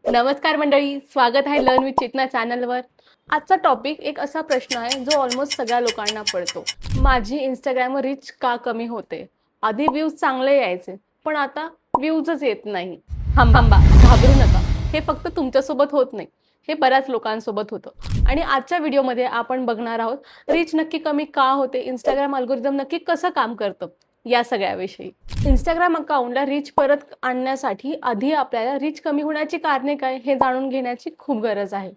नमस्कार मंडळी, स्वागत आहे लर्न विथ चेतना चॅनलवर. आजचा टॉपिक एक असा प्रश्न आहे जो ऑलमोस्ट सगळ्या लोकांना पडतो. माझी इंस्टाग्रामवर रीच का कमी होते? आधी व्ह्यूज चांगले यायचे, पण आता व्ह्यूजच येत नाही. थांबा, घाबरू नका. हे फक्त तुमच्यासोबत होत नाही, हे बऱ्याच लोकांसोबत होतं. आणि आजच्या व्हिडिओमध्ये आपण बघणार आहोत रीच नक्की कमी का होते, इंस्टाग्राम अल्गोरिदम नक्की कसं काम करतं या सगळ्याविषयी. इंस्टाग्राम अकाउंटला रीच परत आणण्यासाठी आधी आपल्याला रीच कमी होण्याची कारणे काय हे जाणून घेण्याची खूप गरज आहे.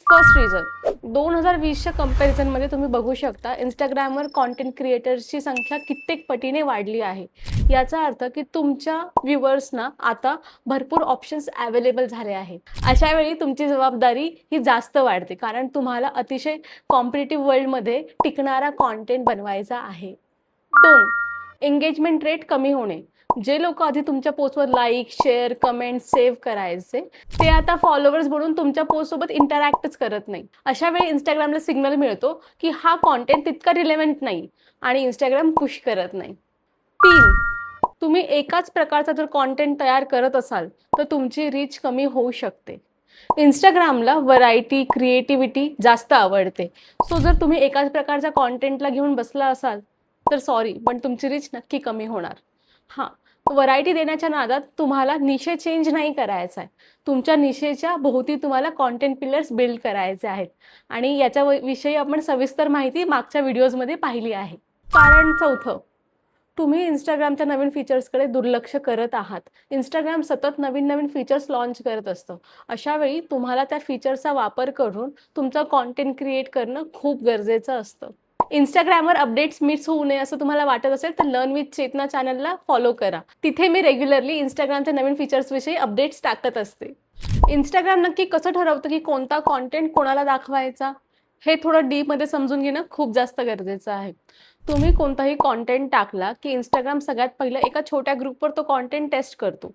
फर्स्ट रिझन, 2020च्या कंपॅरिझनमध्ये तुम्ही बघू शकता इंस्टाग्रामवर कॉन्टेंट क्रिएटर्सची संख्या कित्येक पटीने वाढली आहे. याचा अर्थ की तुमच्या व्ह्युअर्सना आता भरपूर ऑप्शन्स अवेलेबल झाले आहेत. अशा वेळी तुमची जबाबदारी ही जास्त वाढते, कारण तुम्हाला अतिशय कॉम्पिटिटिव्ह वर्ल्डमध्ये टिकणारा कॉन्टेंट बनवायचा आहे. 2, एंगेजमेंट रेट कमी होणे. जे लोक आधी तुमच्या पोस्टवर लाईक, शेअर, कमेंट, सेव्ह करायचे, ते आता फॉलोअर्स म्हणून तुमच्या पोस्टसोबत इंटरॅक्टच करत नाही. अशा वेळी इंस्टाग्रामला सिग्नल मिळतो की हा कॉन्टेंट तितका रिलेव्हंट नाही आणि इंस्टाग्राम पुश करत नाही. 3, तुम्ही एकाच प्रकारचा जर कॉन्टेंट तयार करत असाल तर तुमची रीच कमी होऊ शकते. इंस्टाग्रामला व्हरायटी, क्रिएटिव्हिटी जास्त आवडते. सो जर तुम्ही एकाच प्रकारच्या कॉन्टेंटला घेऊन बसला असाल तर सॉरी, पण तुमची रीच नक्की कमी होणार. हां, व्हरायटी देण्याच्या नादात तुम्हाला निशे चेंज नाही करायचा आहे. तुमच्या निशेच्या भोवती तुम्हाला कॉन्टेंट पिलर्स बिल्ड करायचे आहेत आणि याच्या विषयी आपण सविस्तर माहिती मागच्या व्हिडिओजमध्ये पाहिली आहे. कारण चौथं, तुम्ही इंस्टाग्रामच्या नवीन फीचर्सकडे दुर्लक्ष करत आहात. इंस्टाग्राम सतत नवीन नवीन फीचर्स लॉन्च करत असतं. अशा वेळी तुम्हाला त्या फीचर्सचा वापर करून तुमचं कॉन्टेंट क्रिएट करणं खूप गरजेचं असतं. इंस्टाग्रामवर अपडेट्स मिस होऊ नये असं तुम्हाला वाटत असेल तर लर्न विथ चेतना चॅनलला फॉलो करा. तिथे मी रेग्युलरली इंस्टाग्रामच्या नवीन फीचर्सविषयी अपडेट्स टाकत असते. इंस्टाग्राम नक्की कसं ठरवतं की कोणता कॉन्टेंट कोणाला दाखवायचा, हे थोडं डीपमध्ये समजून घेणं खूप जास्त गरजेचं आहे. तुम्ही कोणताही कॉन्टेंट टाकला की इंस्टाग्राम सगळ्यात पहिलं एका छोट्या ग्रुपवर तो कॉन्टेंट टेस्ट करतो.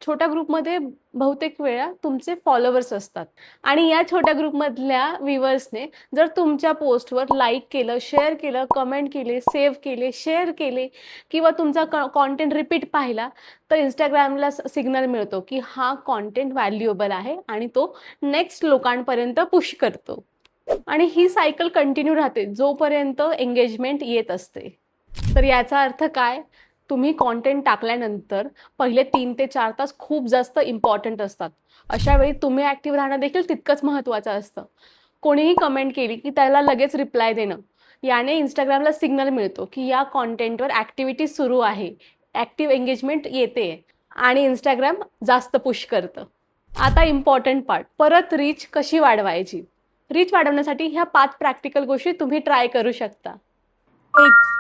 छोट्या ग्रुपमध्ये बहुतेक वेळा तुमचे फॉलोअर्स असतात आणि या छोट्या ग्रुपमधल्या व्ह्युअर्सने जर तुमच्या पोस्टवर लाईक केलं, शेअर केलं, कमेंट केले, सेव्ह केले, शेअर केले किंवा तुमचा कॉन्टेंट रिपीट पाहिला तर इंस्टाग्रामला सिग्नल मिळतो की हा कॉन्टेंट व्हॅल्युएबल आहे आणि तो नेक्स्ट लोकांपर्यंत पुश करतो. आणि ही सायकल कंटिन्यू राहते जोपर्यंत एंगेजमेंट येत असते. तर याचा अर्थ काय? तुम्ही कॉन्टेंट टाकल्यानंतर पहिले 3 ते 4 तास खूप जास्त इम्पॉर्टंट असतात. अशा वेळी तुम्ही ॲक्टिव्ह राहणं देखील तितकंच महत्त्वाचं असतं. कोणीही कमेंट केली की त्याला लगेच रिप्लाय देणं, याने इंस्टाग्रामला सिग्नल मिळतो की या कॉन्टेंटवर ॲक्टिव्हिटी सुरू आहे, ॲक्टिव्ह एंगेजमेंट येते आणि इंस्टाग्राम जास्त पुश करतं. आता इम्पॉर्टंट पार्ट, परत रीच कशी वाढवायची? रीच वाढवण्यासाठी ह्या 5 प्रॅक्टिकल गोष्टी तुम्ही ट्राय करू शकता. 1,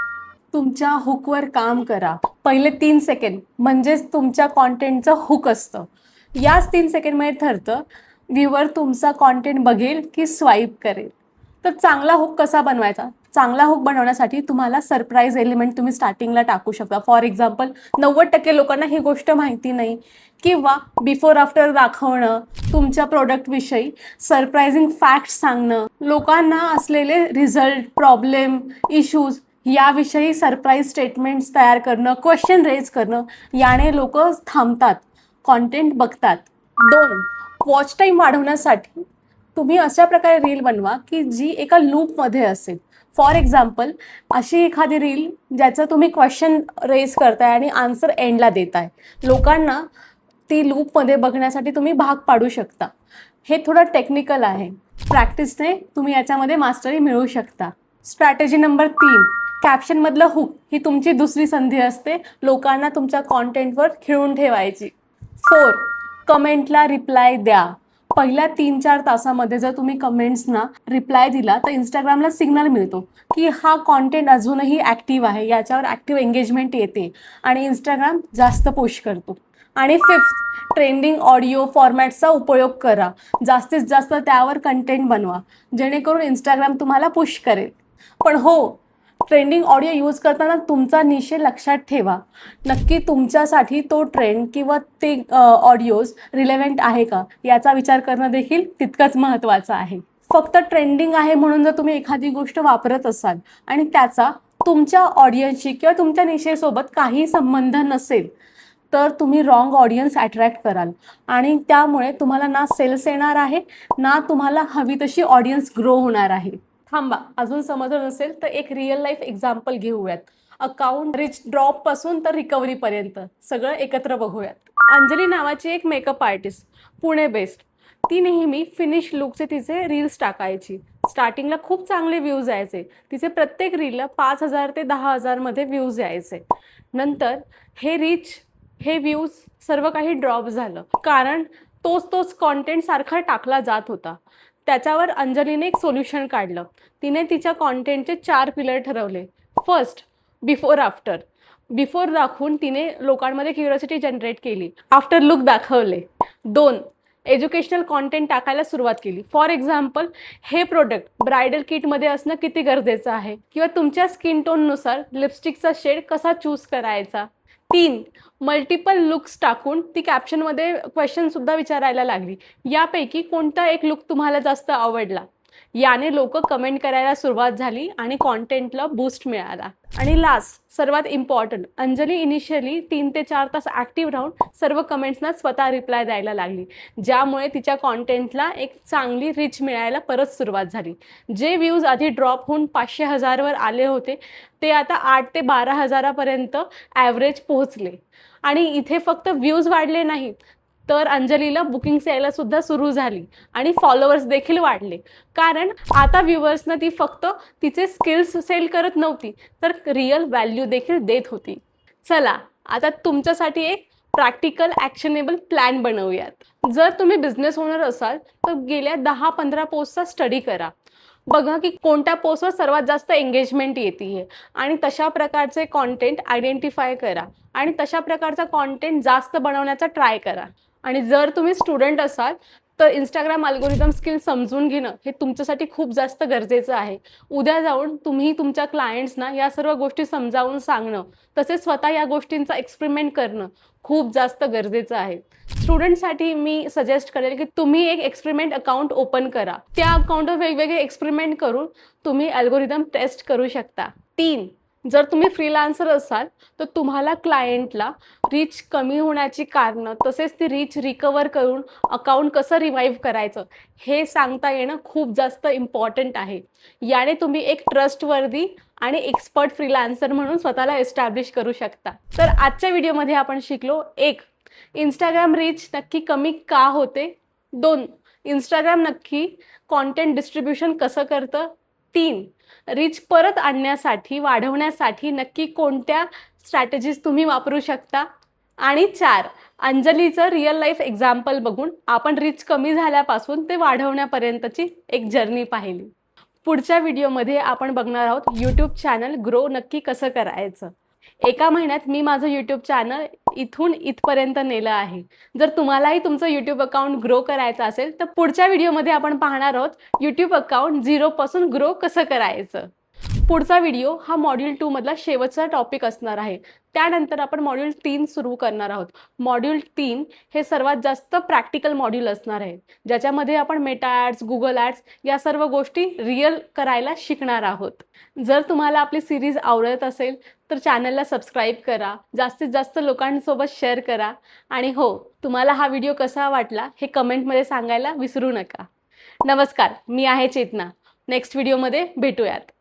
तुमच्या हुकवर काम करा. पहिले 3 सेकंड म्हणजेच तुमच्या कॉन्टेंटचं हुक असतं. याच 3 सेकंडमध्ये ठरतं व्ह्यूअर तुमचा कॉन्टेंट बघेल की स्वाईप करेल. तर चांगला हुक कसा बनवायचा? चांगला हुक बनवण्यासाठी तुम्हाला सरप्राईज एलिमेंट तुम्ही स्टार्टिंगला टाकू शकता. फॉर एक्झाम्पल, 90% लोकांना ही गोष्ट माहिती नाही किंवा बिफोर आफ्टर दाखवणं, तुमच्या प्रोडक्टविषयी सरप्रायझिंग फॅक्ट्स सांगणं, लोकांना असलेले रिझल्ट, प्रॉब्लेम, इश्यूज याविषयी सरप्राईज स्टेटमेंट्स तयार करणं, क्वेश्चन रेज करणं, याने लोक थांबतात, कॉन्टेंट बघतात. 2, वॉच टाईम वाढवण्यासाठी तुम्ही अशा प्रकारे रील बनवा की जी एका लूपमध्ये असेल. फॉर एक्झाम्पल, अशी एखादी रील ज्याचं तुम्ही क्वेश्चन रेज करताय आणि आन्सर एंडला देताय. लोकांना ती लूपमध्ये बघण्यासाठी तुम्ही भाग पाडू शकता. हे थोडं टेक्निकल आहे. प्रॅक्टिसने तुम्ही याच्यामध्ये मास्टरी मिळवू शकता. स्ट्रॅटेजी नंबर 3, कॅप्शनमधलं हुक ही तुमची दुसरी संधी असते लोकांना तुमच्या कॉन्टेंटवर खिळून ठेवायची. 4, कमेंटला रिप्लाय द्या. पहिल्या 3-4 तासामध्ये जर तुम्ही कमेंट्सना रिप्लाय दिला तर इंस्टाग्रामला सिग्नल मिळतो की हा कॉन्टेंट अजूनही ॲक्टिव्ह आहे, याच्यावर ॲक्टिव्ह एंगेजमेंट येते आणि इंस्टाग्राम जास्त पुश करतो. आणि 5th, ट्रेंडिंग ऑडिओ फॉर्मॅटचा उपयोग करा. जास्तीत जास्त त्यावर कंटेंट बनवा जेणेकरून इंस्टाग्राम तुम्हाला पुश करेल. पण हो, ट्रेंडिंग ऑडिओ यूज करताना तुमचा निशे लक्षात ठेवा. नक्की तुमच्यासाठी तो ट्रेंड किंवा ते ऑडिओज रिलेव्हंट आहे का, याचा विचार करणं देखील तितकंच महत्त्वाचं आहे. फक्त ट्रेंडिंग आहे म्हणून जर तुम्ही एखादी गोष्ट वापरत असाल आणि त्याचा तुमच्या ऑडियन्सशी किंवा तुमच्या निशेसोबत काही संबंध नसेल तर तुम्ही रॉंग ऑडियन्स अट्रॅक्ट कराल आणि त्यामुळे तुम्हाला ना सेल्स येणार आहे ना तुम्हाला हवी तशी ऑडियन्स ग्रो होणार आहे. थांबा, अजून समजलं नसेल तर एक रिअल लाईफ एक्झाम्पल घेऊयात. अकाउंट रिच ड्रॉप पासून तर रिकव्हरी पर्यंत सगळं एकत्र बघूयात. अंजली नावाची एक मेकअप आर्टिस्ट, पुणे बेस्ड. ती नेहमी फिनिश लुकचे तिचे रील्स टाकायची. स्टार्टिंगला खूप चांगले व्ह्यूज यायचे. तिचे प्रत्येक रीलला 5,000 ते 10,000 मध्ये व्ह्यूज यायचे. नंतर हे व्ह्यूज सर्व काही ड्रॉप झालं, कारण तोच कॉन्टेंट सारखा टाकला जात होता. त्याच्यावर अंजलीने एक सोल्युशन काढलं. तिने तिच्या कॉन्टेंटचे 4 पिलर ठरवले. First, before after. बिफोर दाखवून तिने लोकांमध्ये क्युरिओसिटी जनरेट केली. आफ्टर लुक दाखवले. 2, एज्युकेशनल कॉन्टेंट टाकायला सुरुवात केली. फॉर एक्झाम्पल, हे प्रोडक्ट ब्रायडल किटमध्ये असणं किती गरजेचं आहे, किंवा तुमच्या स्किन टोननुसार लिपस्टिकचा शेड कसा चूज करायचा. 3, मल्टिपल लुक्स टाकून ती कॅप्शनमध्ये क्वेश्चन सुद्धा विचारायला लागली. यापैकी कोणता एक लुक तुम्हाला जास्त आवडला. याने लोक कमेंट करायला सुरुवात झाली आणि कॉन्टेंटला बूस्ट मिळाला. आणि लास्ट, सर्वात इम्पॉर्टंट, अंजली इनिशियली 3 ते 4 तास ॲक्टिव्ह राहून सर्व कमेंट्सना स्वतः रिप्लाय द्यायला लागली, ज्यामुळे तिच्या कॉन्टेंटला एक चांगली रीच मिळायला परत सुरुवात झाली. जे व्ह्यूज आधी ड्रॉप होऊन 500,000 वर आले होते ते आता 8 ते 12,000 ॲव्हरेज पोहोचले. आणि इथे फक्त व्ह्यूज वाढले नाहीत, तर अंजलीला बुकिंग्स यायला सुद्धा सुरू झाली आणि फॉलोअर्स देखील वाढले. कारण आता व्ह्युअर्सना ती फक्त तिचे स्किल्स सेल करत नव्हती, तर रिअल व्हॅल्यू देखील देत होती. चला, आता तुमच्यासाठी एक प्रॅक्टिकल ॲक्शनेबल प्लॅन बनवूयात. जर तुम्ही बिझनेस ओनर असाल तर गेल्या 10-15 पोस्टचा स्टडी करा. बघा की कोणत्या पोस्टवर सर्वात जास्त एंगेजमेंट येते आणि तशा प्रकारचे कॉन्टेंट आयडेंटिफाय करा आणि तशा प्रकारचा कॉन्टेंट जास्त बनवण्याचा ट्राय करा. आणि जर तुम्ही स्टुडंट असाल तर इंस्टाग्राम अल्गोरिदम स्किल समजून घेणं हे तुमच्यासाठी खूप जास्त गरजेचं आहे. उद्या जाऊन तुम्ही तुमच्या क्लायंट्सना या सर्व गोष्टी समजावून सांगणं, तसेच स्वतः या गोष्टींचा एक्सपेरिमेंट करणं खूप जास्त गरजेचं आहे. स्टुडंटसाठी मी सजेस्ट करेल की तुम्ही एक एक्सपेरिमेंट अकाउंट ओपन करा. त्या अकाउंटवर वेगवेगळे एक्सपेरिमेंट करून तुम्ही अल्गोरिदम टेस्ट करू शकता. 3, जर तुम्ही फ्रीलान्सर असाल तर तुम्हाला क्लायंटला रीच कमी होण्याची कारणं, तसेच ती रीच रिकवर करून अकाउंट कसं रिवाईव्ह करायचं हे सांगता येणं खूप जास्त इम्पॉर्टंट आहे. याने तुम्ही एक ट्रस्टवर्दी आणि एक्सपर्ट फ्रीलान्सर म्हणून स्वतःला एस्टॅब्लिश करू शकता. तर आजच्या व्हिडिओमध्ये आपण शिकलो. 1, इंस्टाग्राम रीच नक्की कमी का होते. 2, इंस्टाग्राम नक्की कॉन्टेंट डिस्ट्रीब्युशन कसं करतं. 3, रीच परत आणण्यासाठी, वाढवण्यासाठी नक्की कोणत्या स्ट्रॅटेजीज तुम्ही वापरू शकता. आणि 4, अंजलीचं रिअल लाईफ एक्झाम्पल बघून आपण रीच कमी झाल्यापासून ते वाढवण्यापर्यंतची एक जर्नी पाहिली. पुढच्या व्हिडिओमध्ये आपण बघणार आहोत यूट्यूब चॅनल ग्रो नक्की कसं करायचं. एका महिन्यात मी माझं यूट्यूब चॅनल इथून इथपर्यंत नेलं आहे. जर तुम्हालाही तुमचं यूट्यूब अकाउंट ग्रो करायचं असेल तर पुढच्या व्हिडिओमध्ये आपण पाहणार आहोत यूट्यूब अकाउंट 0 पासून ग्रो कसं करायचं. पुढचा व्हिडिओ हा मॉड्यूल 2 मधला शेवटचा टॉपिक असणार आहे. त्यानंतर आपण मॉड्यूल 3 सुरू करणार आहोत. मॉड्यूल 3 हे सर्वात जास्त प्रॅक्टिकल मॉड्यूल असणार आहे, ज्याच्यामध्ये आपण मेटा ॲड्स, गुगल ॲड्स या सर्व गोष्टी रिअल करायला शिकणार आहोत. जर तुम्हाला आपली सिरीज आवडत असेल तर चॅनलला सबस्क्राईब करा, जास्तीत जास्त लोकांसोबत शेअर करा आणि हो, तुम्हाला हा व्हिडिओ कसा वाटला हे कमेंटमध्ये सांगायला विसरू नका. नमस्कार, मी आहे चेतना. नेक्स्ट व्हिडिओमध्ये भेटूयात.